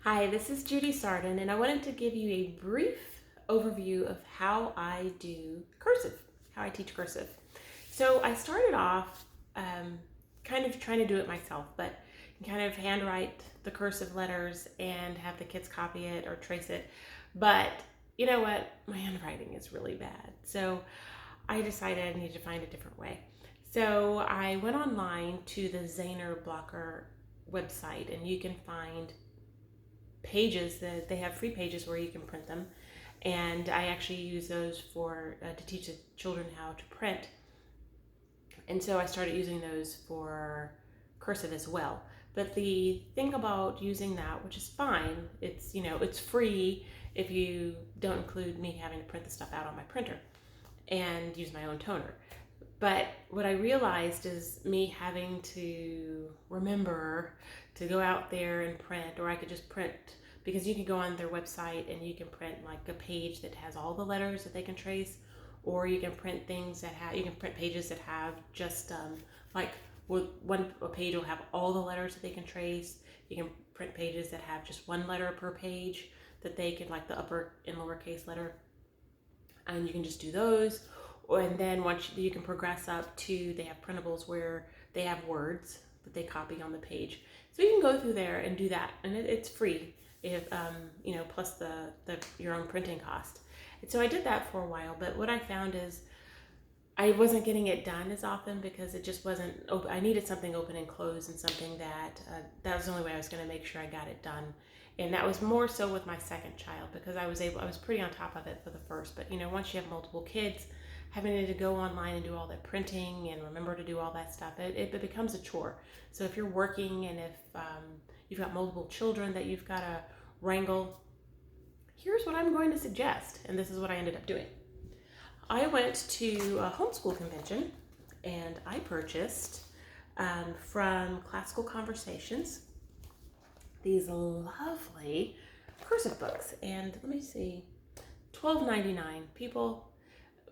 Hi, this is Judy Sarden, and I wanted to give you a brief overview of how I do cursive, how I teach cursive. So I started off kind of trying to do it myself, but kind of handwrite the cursive letters and have the kids copy it or trace it. But you know what? My handwriting is really bad. So I decided I needed to find a different way. So I went online to the Zahner Blocker website, and you can find pages that they have free pages where you can print them, and I actually use those for to teach the children how to print. And so I started using those for cursive as well. But the thing about using that, which is fine, it's free if you don't include me having to print the stuff out on my printer and use my own toner. But what I realized is me having to remember to go out there and print, or I could just print, because you can go on their website and you can print like a page that has all the letters that they can trace, or you can print you can print pages that have just like a page will have all the letters that they can trace. You can print pages that have just one letter per page that they can, like the upper and lowercase letter, and you can just do those. And then once you can progress up to, they have printables where they have words that they copy on the page. So you can go through there and do that, and it's free, if plus the your own printing cost. And so I did that for a while, but what I found is I wasn't getting it done as often because it just wasn't open. I needed something open and closed, and something that was the only way I was going to make sure I got it done. And that was more so with my second child, because I was pretty on top of it for the first. But once you have multiple kids, having to go online and do all that printing and remember to do all that stuff, it becomes a chore. So if you're working, and if you've got multiple children that you've got to wrangle, here's what I'm going to suggest, and this is what I ended up doing. I went to a homeschool convention, and I purchased from Classical Conversations these lovely cursive books. And let me see, $12.99. People,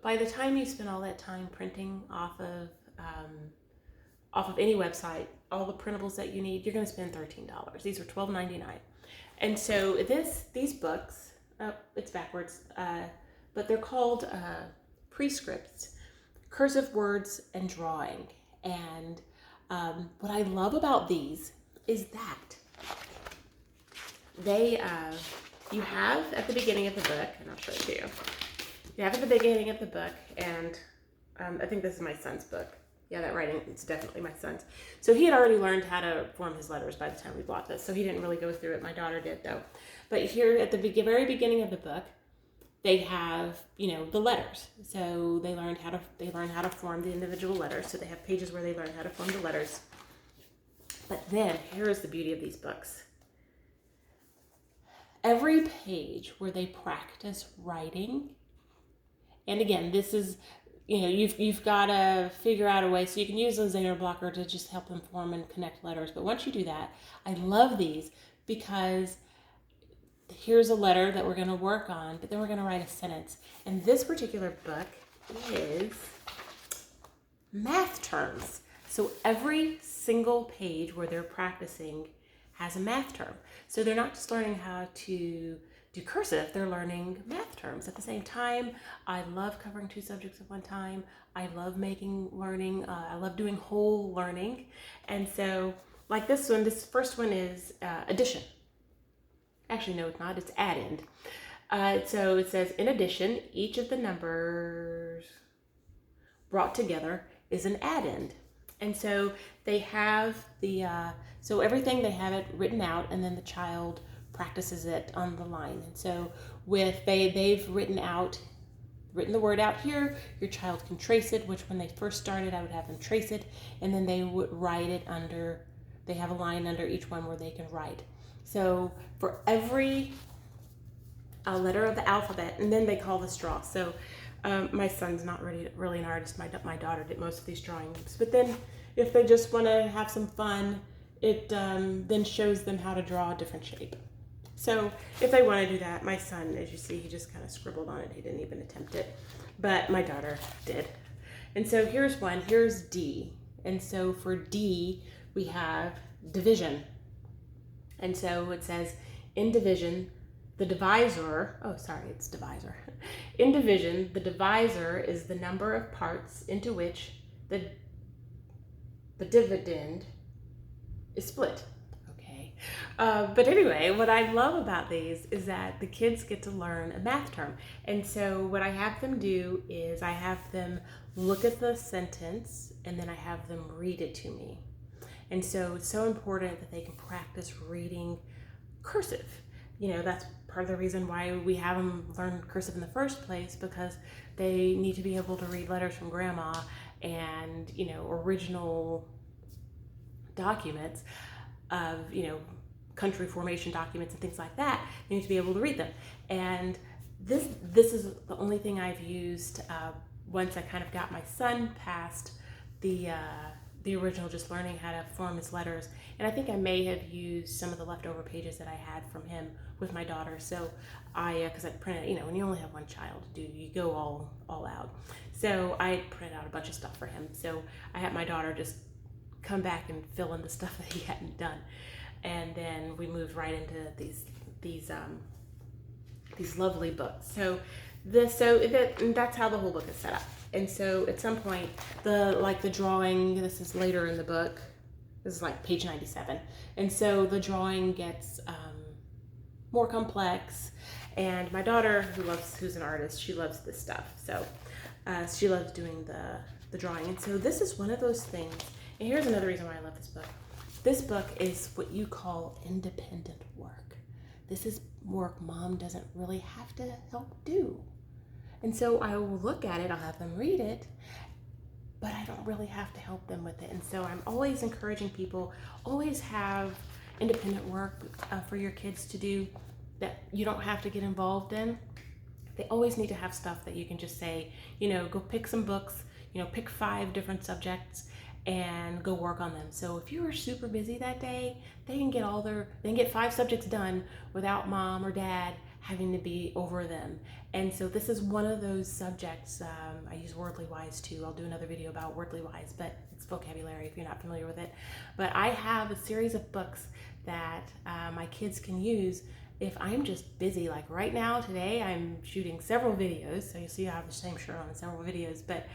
by the time you spend all that time printing off of any website, all the printables that you need, you're going to spend $13. These were $12.99. And so these books, it's backwards, but they're called Prescripts, Cursive Words and Drawing. And what I love about these is that you have at the beginning of the book, and I'll show it to you. You have at the beginning of the book, and I think this is my son's book. Yeah, that writing, it's definitely my son's. So he had already learned how to form his letters by the time we bought this, so he didn't really go through it. My daughter did, though. But here at the very beginning of the book, they have, the letters. So they learn how to form the individual letters. So they have pages where they learn how to form the letters. But then here is the beauty of these books. Every page where they practice writing, and again, this is, you've got to figure out a way, so you can use the Zahner Blocker to just help them form and connect letters. But once you do that, I love these because here's a letter that we're going to work on, but then we're going to write a sentence. And this particular book is math terms. So every single page where they're practicing has a math term. So they're not just learning how to do cursive, they're learning math terms at the same time. I love covering two subjects at one time. I love learning. I love doing whole learning. And so like this first one is addition. Actually, no, it's not. It's add-end. So it says, in addition, each of the numbers brought together is an add-end. And so they have so everything, they have it written out, and then the child practices it on the line. And so they've written the word out here, your child can trace it, which when they first started, I would have them trace it, and then they would write it they have a line under each one where they can write. So for every letter of the alphabet, and then they call this draw. So my son's not really an artist. My daughter did most of these drawings. But then if they just want to have some fun, it then shows them how to draw a different shape. So if they want to do that, my son, as you see, he just kind of scribbled on it. He didn't even attempt it. But my daughter did. And so here's one. Here's D. And so for D, we have division. And so it says, In division, the divisor, oh sorry, it's divisor. In division, the divisor is the number of parts into which the dividend is split. Okay. But anyway, what I love about these is that the kids get to learn a math term. And so what I have them do is I have them look at the sentence and then I have them read it to me. And so it's so important that they can practice reading cursive. That's part of the reason why we have them learn cursive in the first place, because they need to be able to read letters from grandma and, original documents of, country formation documents and things like that. They need to be able to read them. And this is the only thing I've used once I kind of got my son past the original, just learning how to form his letters. And I think I may have used some of the leftover pages that I had from him with my daughter. So because I printed, when you only have one child, you go all out. So I printed out a bunch of stuff for him. So I had my daughter just come back and fill in the stuff that he hadn't done. And then we moved right into these lovely books. So that's how the whole book is set up. And so at some point, the drawing, this is later in the book, this is like page 97. And so the drawing gets more complex. And my daughter, who's an artist, she loves this stuff. So she loves doing the drawing. And so this is one of those things. And here's another reason why I love this book. This book is what you call independent work. This is work mom doesn't really have to help do. And so I will look at it, I'll have them read it, but I don't really have to help them with it. And so I'm always encouraging people, always have independent work for your kids to do that you don't have to get involved in. They always need to have stuff that you can just say, go pick some books, pick 5 different subjects and go work on them. So if you are super busy that day, they can get 5 subjects done without mom or dad having to be over them. And so this is one of those subjects. I use Wordly Wise too. I'll do another video about Wordly Wise, but it's vocabulary if you're not familiar with it. But I have a series of books that my kids can use if I'm just busy. Like right now, today, I'm shooting several videos. So you'll see I have the same shirt on in several videos, but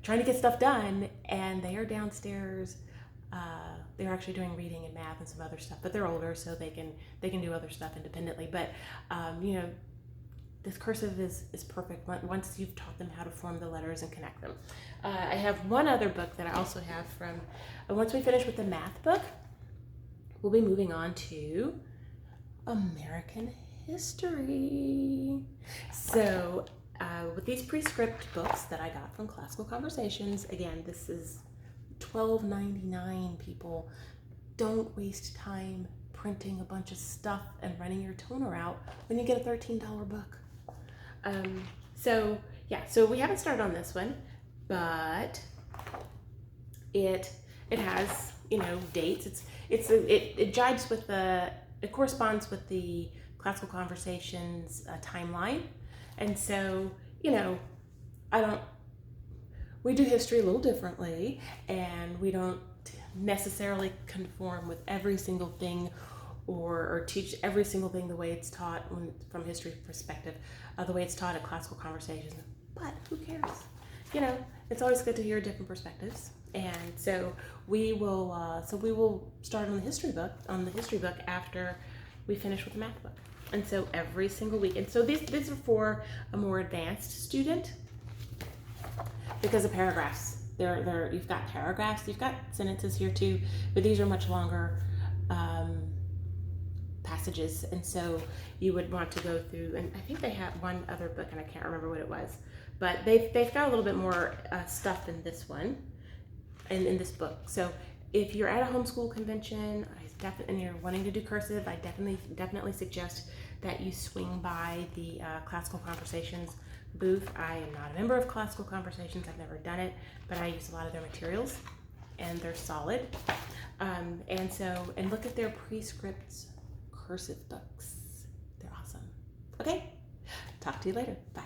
trying to get stuff done, and they are downstairs. They're actually doing reading and math and some other stuff, but they're older, so they can do other stuff independently. But this cursive is perfect once you've taught them how to form the letters and connect them. I have one other book that I also have from, once we finish with the math book, we'll be moving on to American history. So with these prescript books that I got from Classical Conversations, again, this is $12.99, people. Don't waste time printing a bunch of stuff and running your toner out when you get a $13 book. So we haven't started on this one, but it has, dates. It jives with it corresponds with the Classical Conversations timeline. And so, we do history a little differently, and we don't necessarily conform with every single thing or teach every single thing the way it's taught from history perspective, the way it's taught at Classical Conversations. But who cares? It's always good to hear different perspectives. And so we will start on the history book after we finish with the math book. And so every single week. And so these are for a more advanced student, because of paragraphs. You've got paragraphs, you've got sentences here too, but these are much longer passages. And so you would want to go through, and I think they have one other book, and I can't remember what it was, but they've got a little bit more stuff in this one, and in this book. So if you're at a homeschool convention and you're wanting to do cursive, I definitely suggest that you swing by the Classical Conversations booth. I am not a member of Classical Conversations. I've never done it, but I use a lot of their materials, and they're solid. And look at their prescript cursive books. They're awesome. Okay, talk to you later. Bye.